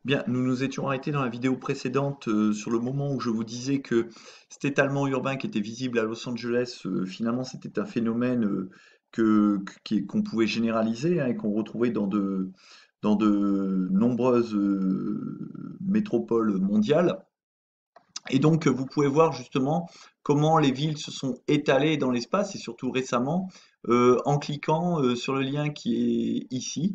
Bien, nous nous étions arrêtés dans la vidéo précédente sur le moment où je vous disais que cet étalement urbain qui était visible à Los Angeles, finalement, c'était un phénomène qu'on pouvait généraliser, hein, et qu'on retrouvait dans de nombreuses métropoles mondiales. Et donc, vous pouvez voir justement comment les villes se sont étalées dans l'espace, et surtout récemment, en cliquant sur le lien qui est ici,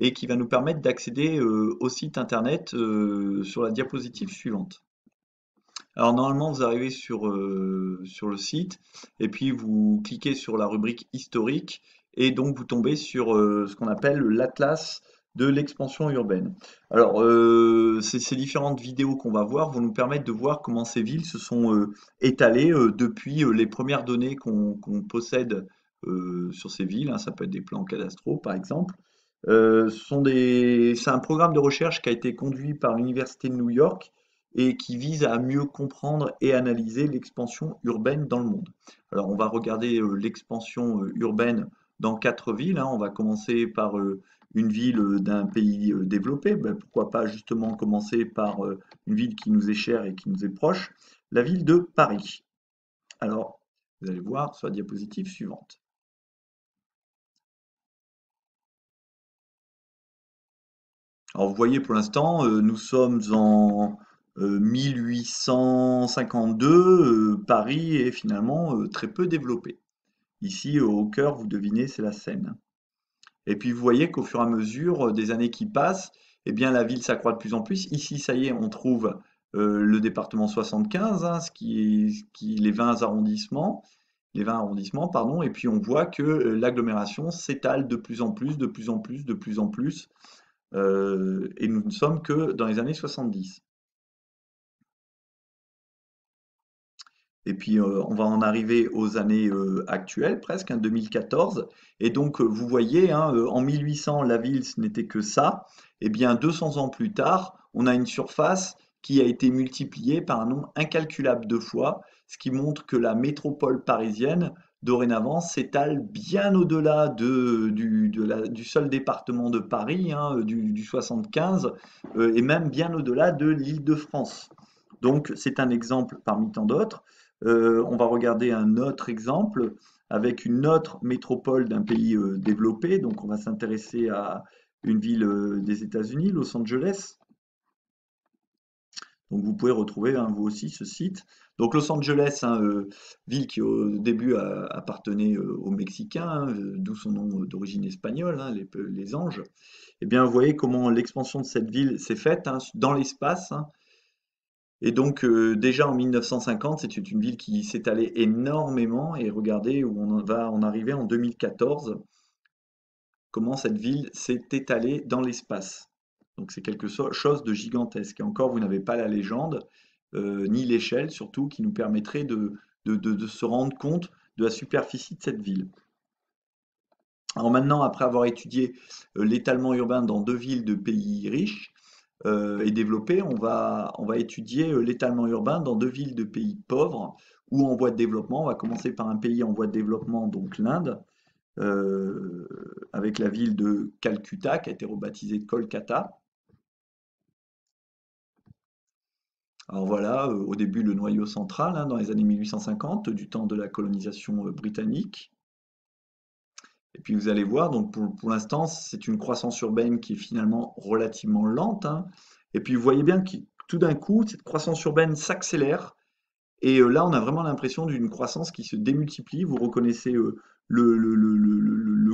et qui va nous permettre d'accéder au site internet sur la diapositive suivante. Alors normalement, vous arrivez sur le site, et puis vous cliquez sur la rubrique historique, et donc vous tombez sur ce qu'on appelle l'atlas de l'expansion urbaine. Alors, ces différentes vidéos qu'on va voir vont nous permettre de voir comment ces villes se sont étalées depuis les premières données qu'on possède sur ces villes, hein. Ça peut être des plans cadastraux, par exemple. C'est un programme de recherche qui a été conduit par l'Université de New York et qui vise à mieux comprendre et analyser l'expansion urbaine dans le monde. Alors, on va regarder l'expansion urbaine dans 4 villes, hein. On va commencer par une ville d'un pays développé. Ben, pourquoi pas justement commencer par une ville qui nous est chère et qui nous est proche, la ville de Paris. Alors, vous allez voir sur la diapositive suivante. Alors, vous voyez pour l'instant, nous sommes en 1852. Paris est finalement très peu développé. Ici, au cœur, vous devinez, c'est la Seine. Et puis, vous voyez qu'au fur et à mesure des années qui passent, eh bien, la ville s'accroît de plus en plus. Ici, ça y est, on trouve le département 75, hein, les 20 arrondissements, pardon. Et puis, on voit que l'agglomération s'étale de plus en plus, de plus en plus, de plus en plus. Et nous ne sommes que dans les années 70. Et puis, on va en arriver aux années actuelles, presque, hein, 2014. Et donc, vous voyez, hein, en 1800, la ville, ce n'était que ça. Et bien, 200 ans plus tard, on a une surface qui a été multipliée par un nombre incalculable de fois, ce qui montre que la métropole parisienne, dorénavant, s'étale bien au-delà du seul département de Paris, hein, du 75, et même bien au-delà de l'Île-de-France. Donc, c'est un exemple parmi tant d'autres. On va regarder un autre exemple avec une autre métropole d'un pays développé. Donc, on va s'intéresser à une ville des États-Unis, Los Angeles. Donc, vous pouvez retrouver, hein, vous aussi ce site. Donc, Los Angeles, hein, ville qui au début appartenait aux Mexicains, hein, d'où son nom d'origine espagnole, hein, les Anges. Eh bien, vous voyez comment l'expansion de cette ville s'est faite, hein, dans l'espace, hein. Et donc, déjà en 1950, c'était une ville qui s'étalait énormément. Et regardez où on va en arriver en 2014, comment cette ville s'est étalée dans l'espace. Donc, c'est chose de gigantesque. Et encore, vous n'avez pas la légende, ni l'échelle surtout, qui nous permettrait de se rendre compte de la superficie de cette ville. Alors maintenant, après avoir étudié l'étalement urbain dans 2 villes de pays riches, et développés, on va étudier l'étalement urbain dans 2 villes de pays pauvres ou en voie de développement. On va commencer par un pays en voie de développement, donc l'Inde, avec la ville de Calcutta, qui a été rebaptisée Kolkata. Alors voilà, au début le noyau central, hein, dans les années 1850, du temps de la colonisation britannique. Et puis vous allez voir, donc pour l'instant, c'est une croissance urbaine qui est finalement relativement lente, hein. Et puis vous voyez bien que tout d'un coup, cette croissance urbaine s'accélère. Et là, on a vraiment l'impression d'une croissance qui se démultiplie. Vous reconnaissez le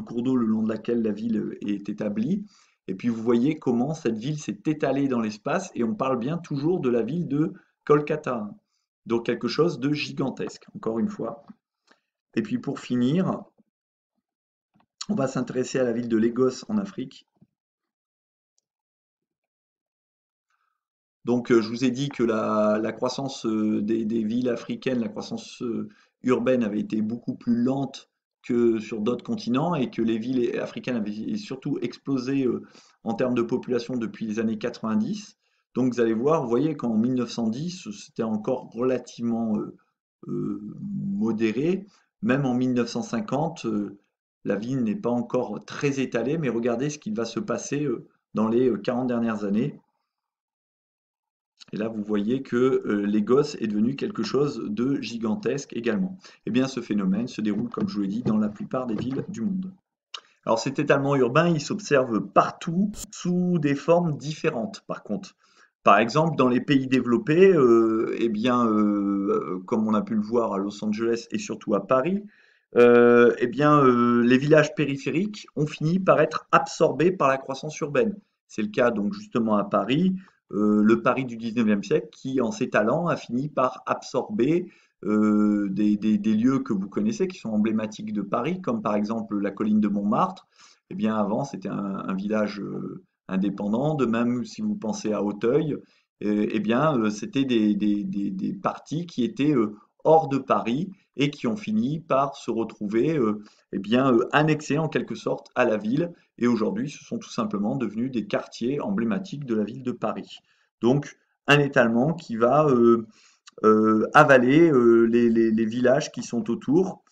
cours d'eau le long de laquelle la ville est établie. Et puis vous voyez comment cette ville s'est étalée dans l'espace. Et on parle bien toujours de la ville de Kolkata, hein. Donc quelque chose de gigantesque, encore une fois. Et puis pour finir, on va s'intéresser à la ville de Lagos en Afrique. Donc, je vous ai dit que la croissance des villes africaines, la croissance urbaine avait été beaucoup plus lente que sur d'autres continents et que les villes africaines avaient surtout explosé en termes de population depuis les années 90. Donc, vous allez voir, vous voyez qu'en 1910, c'était encore relativement modéré. Même en 1950, la ville n'est pas encore très étalée, mais regardez ce qui va se passer dans les 40 dernières années. Et là, vous voyez que Lagos est devenu quelque chose de gigantesque également. Eh bien, ce phénomène se déroule, comme je vous l'ai dit, dans la plupart des villes du monde. Alors, cet étalement urbain, il s'observe partout sous des formes différentes, par contre. Par exemple, dans les pays développés, eh bien, comme on a pu le voir à Los Angeles et surtout à Paris, eh bien, les villages périphériques ont fini par être absorbés par la croissance urbaine. C'est le cas donc justement à Paris, le Paris du 19e siècle qui, en s'étalant, a fini par absorber des lieux que vous connaissez, qui sont emblématiques de Paris, comme par exemple la colline de Montmartre. Eh bien, avant, c'était un village indépendant. De même, si vous pensez à Auteuil, eh bien, c'était des parties qui étaient hors de Paris et qui ont fini par se retrouver eh bien, annexés en quelque sorte à la ville. Et aujourd'hui, ce sont tout simplement devenus des quartiers emblématiques de la ville de Paris. Donc, un étalement qui va avaler les villages qui sont autour.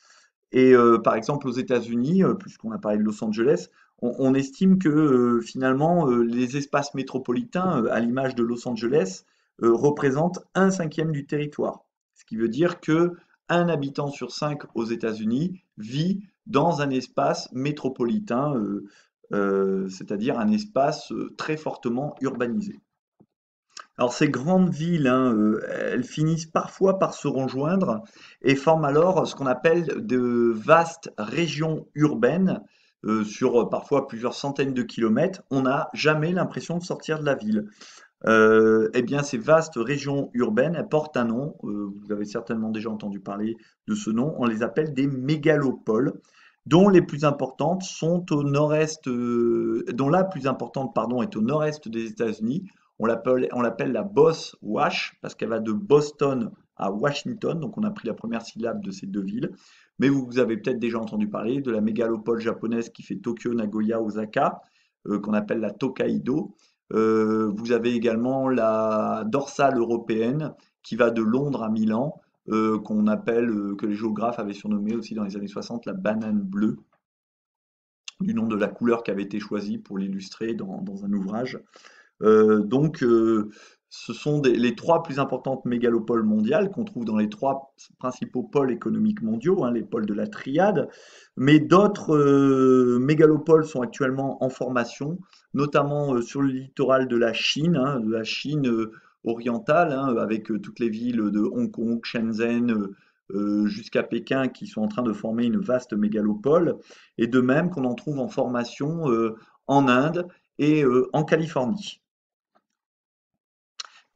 Et par exemple, aux États-Unis, puisqu'on a parlé de Los Angeles, on estime que finalement, les espaces métropolitains, à l'image de Los Angeles, représentent un cinquième du territoire. Ce qui veut dire que un habitant sur cinq aux États-Unis vit dans un espace métropolitain, c'est-à-dire un espace très fortement urbanisé. Alors ces grandes villes, hein, elles finissent parfois par se rejoindre et forment alors ce qu'on appelle de vastes régions urbaines sur parfois plusieurs centaines de kilomètres. On n'a jamais l'impression de sortir de la ville. Eh bien, ces vastes régions urbaines, elles portent un nom. Vous avez certainement déjà entendu parler de ce nom. On les appelle des mégalopoles, dont les plus importantes sont au nord-est, dont la plus importante, pardon, est au nord-est des États-Unis. On l'appelle la Boss Wash parce qu'elle va de Boston à Washington. Donc, on a pris la première syllabe de ces deux villes. Mais vous avez peut-être déjà entendu parler de la mégalopole japonaise qui fait Tokyo, Nagoya, Osaka, qu'on appelle la Tokaido. Vous avez également la dorsale européenne qui va de Londres à Milan, qu'on appelle, que les géographes avaient surnommé aussi dans les années 60 la banane bleue, du nom de la couleur qui avait été choisie pour l'illustrer dans un ouvrage. Donc, ce sont les trois plus importantes mégalopoles mondiales qu'on trouve dans les trois principaux pôles économiques mondiaux, hein, les pôles de la triade. Mais d'autres mégalopoles sont actuellement en formation, notamment sur le littoral de la Chine, hein, orientale, hein, avec toutes les villes de Hong Kong, Shenzhen, jusqu'à Pékin, qui sont en train de former une vaste mégalopole. Et de même qu'on en trouve en formation en Inde et en Californie.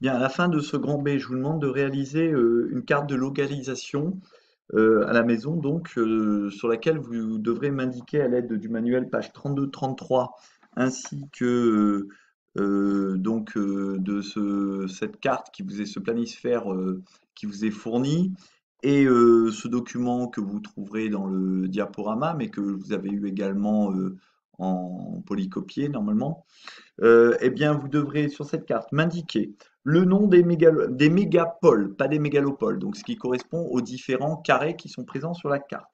Bien, à la fin de ce grand B, je vous demande de réaliser une carte de localisation à la maison, donc sur laquelle vous devrez m'indiquer à l'aide du manuel page 32-33, ainsi que de cette carte qui vous est ce planisphère qui vous est fourni, et ce document que vous trouverez dans le diaporama, mais que vous avez eu également en polycopié normalement. Eh bien, vous devrez sur cette carte m'indiquer le nom des mégapoles, pas des mégalopoles, donc ce qui correspond aux différents carrés qui sont présents sur la carte.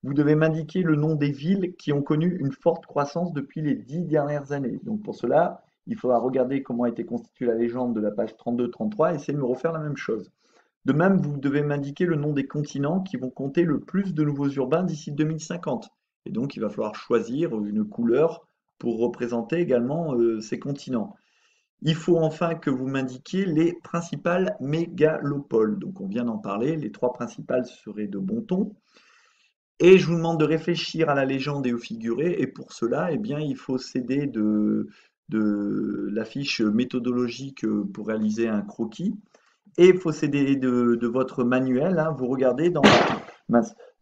Vous devez m'indiquer le nom des villes qui ont connu une forte croissance depuis les 10 dernières années. Donc pour cela, il faudra regarder comment a été constituée la légende de la page 32-33 et essayer de me refaire la même chose. De même, vous devez m'indiquer le nom des continents qui vont compter le plus de nouveaux urbains d'ici 2050. Et donc, il va falloir choisir une couleur pour représenter également ces continents. Il faut enfin que vous m'indiquiez les principales mégalopoles. Donc, on vient d'en parler, les trois principales seraient de bon ton. Et je vous demande de réfléchir à la légende et au figuré. Et pour cela, eh bien, il faut s'aider de la fiche méthodologique pour réaliser un croquis et posséder de votre manuel, hein, vous regardez dans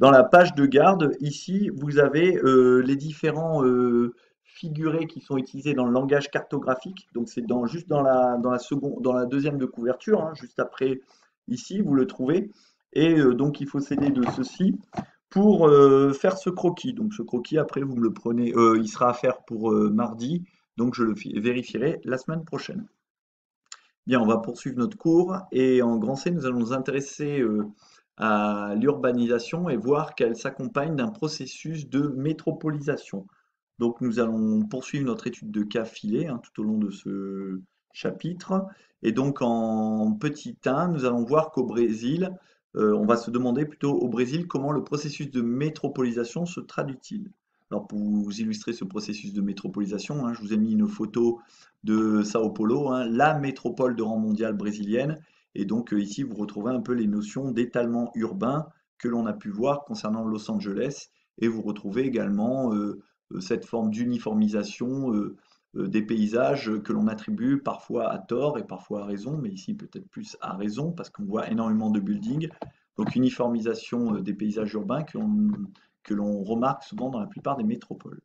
la page de garde, ici, vous avez les différents figurés qui sont utilisés dans le langage cartographique. Donc c'est juste dans la deuxième de couverture, hein, juste après ici, vous le trouvez. Et donc il faut s'aider de ceci pour faire ce croquis. Donc ce croquis, après, vous me le prenez, il sera à faire pour mardi. Donc je le vérifierai la semaine prochaine. Bien, on va poursuivre notre cours et en grand C, nous allons nous intéresser à l'urbanisation et voir qu'elle s'accompagne d'un processus de métropolisation. Donc, nous allons poursuivre notre étude de cas filé, hein, tout au long de ce chapitre. Et donc en petit 1, nous allons voir qu'au Brésil, on va se demander plutôt au Brésil comment le processus de métropolisation se traduit-il. Alors pour vous illustrer ce processus de métropolisation, hein, je vous ai mis une photo de Sao Paulo, hein, la métropole de rang mondial brésilienne. Et donc ici, vous retrouvez un peu les notions d'étalement urbain que l'on a pu voir concernant Los Angeles. Et vous retrouvez également cette forme d'uniformisation des paysages que l'on attribue parfois à tort et parfois à raison, mais ici peut-être plus à raison parce qu'on voit énormément de buildings. Donc uniformisation des paysages urbains que l'on remarque souvent dans la plupart des métropoles.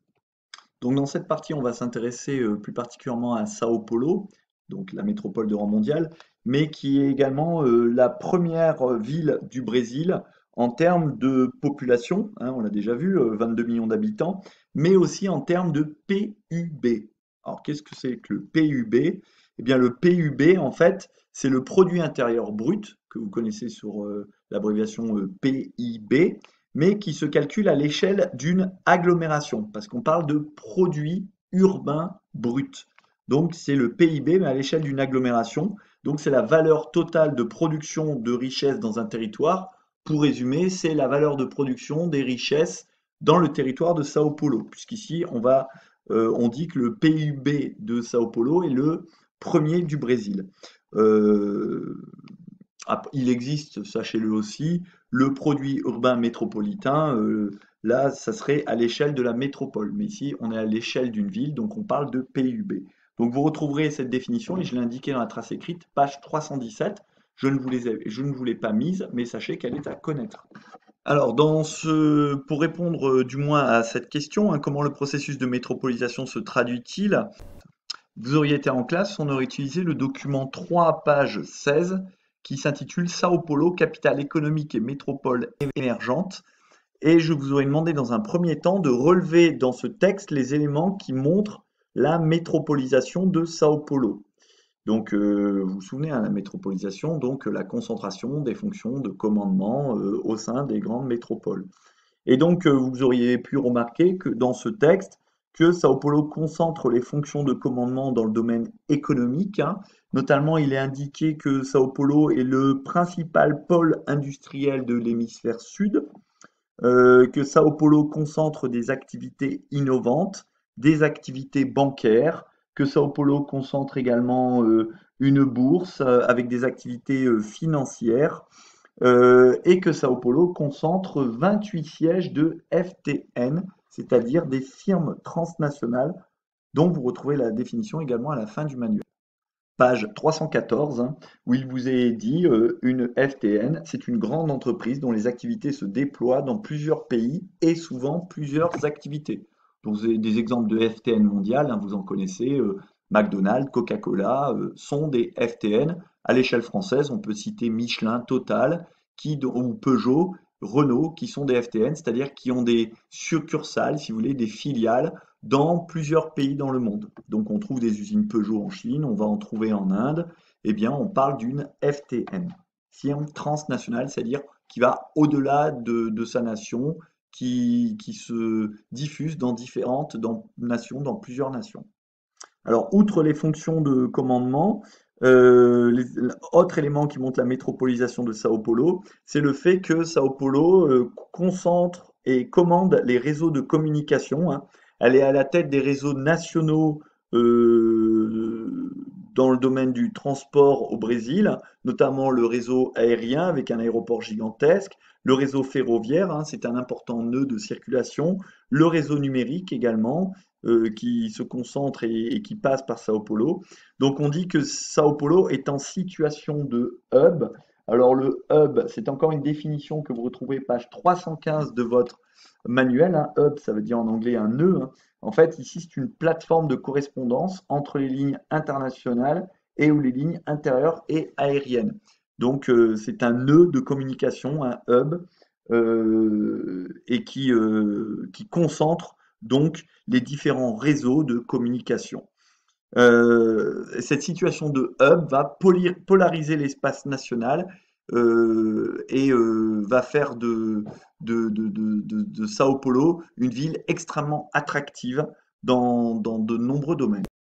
Donc dans cette partie, on va s'intéresser plus particulièrement à Sao Paulo, donc la métropole de rang mondial, mais qui est également la première ville du Brésil en termes de population, hein, on l'a déjà vu, 22 millions d'habitants, mais aussi en termes de PUB. Alors qu'est-ce que c'est que le PUB? Eh bien le PUB, en fait, c'est le produit intérieur brut, que vous connaissez sur l'abréviation PIB, mais qui se calcule à l'échelle d'une agglomération, parce qu'on parle de produit urbain brut. Donc c'est le PIB, mais à l'échelle d'une agglomération. Donc c'est la valeur totale de production de richesses dans un territoire. Pour résumer, c'est la valeur de production des richesses dans le territoire de Sao Paulo, puisqu'ici on dit que le PIB de Sao Paulo est le premier du Brésil. Euh, il existe, sachez-le aussi, le produit urbain métropolitain. Là, ça serait à l'échelle de la métropole. Mais ici, on est à l'échelle d'une ville, donc on parle de PUB. Donc vous retrouverez cette définition, et je l'ai indiqué dans la trace écrite, page 317. Je ne vous l'ai pas mise, mais sachez qu'elle est à connaître. Alors, pour répondre du moins à cette question, hein, comment le processus de métropolisation se traduit-il? Vous auriez été en classe, on aurait utilisé le document 3, page 16, qui s'intitule Sao Paulo, capitale économique et métropole émergente. Et je vous aurais demandé dans un premier temps de relever dans ce texte les éléments qui montrent la métropolisation de Sao Paulo. Donc, vous vous souvenez, hein, la métropolisation, donc la concentration des fonctions de commandement au sein des grandes métropoles. Et donc, vous auriez pu remarquer que dans ce texte, que Sao Paulo concentre les fonctions de commandement dans le domaine économique, hein. Notamment, il est indiqué que Sao Paulo est le principal pôle industriel de l'hémisphère sud, que Sao Paulo concentre des activités innovantes, des activités bancaires, que Sao Paulo concentre également une bourse avec des activités financières, et que Sao Paulo concentre 28 sièges de FTN, c'est-à-dire des firmes transnationales, dont vous retrouvez la définition également à la fin du manuel. Page 314, hein, où il vous est dit une FTN, c'est une grande entreprise dont les activités se déploient dans plusieurs pays et souvent plusieurs activités. Donc vous avez des exemples de FTN mondiales, hein, vous en connaissez, McDonald's, Coca-Cola sont des FTN. À l'échelle française, on peut citer Michelin, Total, ou Peugeot, Renault, qui sont des FTN, c'est-à-dire qui ont des succursales, si vous voulez, des filiales dans plusieurs pays dans le monde. Donc on trouve des usines Peugeot en Chine, on va en trouver en Inde. Eh bien, on parle d'une FTN, firme transnationale, c'est-à-dire qui va au-delà de sa nation, qui se diffuse dans différentes nations, dans plusieurs nations. Alors, outre les fonctions de commandement, l'autre élément qui montre la métropolisation de Sao Paulo, c'est le fait que Sao Paulo concentre et commande les réseaux de communication, hein. Elle est à la tête des réseaux nationaux dans le domaine du transport au Brésil, notamment le réseau aérien avec un aéroport gigantesque, le réseau ferroviaire, hein, c'est un important nœud de circulation, le réseau numérique également, qui se concentre et qui passe par Sao Paulo. Donc on dit que Sao Paulo est en situation de hub. Alors le hub, c'est encore une définition que vous retrouvez page 315 de votre manuel, hein. Hub, ça veut dire en anglais un nœud, hein. En fait, ici, c'est une plateforme de correspondance entre les lignes internationales et ou les lignes intérieures et aériennes. Donc c'est un nœud de communication, un hub, et qui concentre donc les différents réseaux de communication. Cette situation de hub va polariser l'espace national et va faire de Sao Paulo une ville extrêmement attractive dans de nombreux domaines.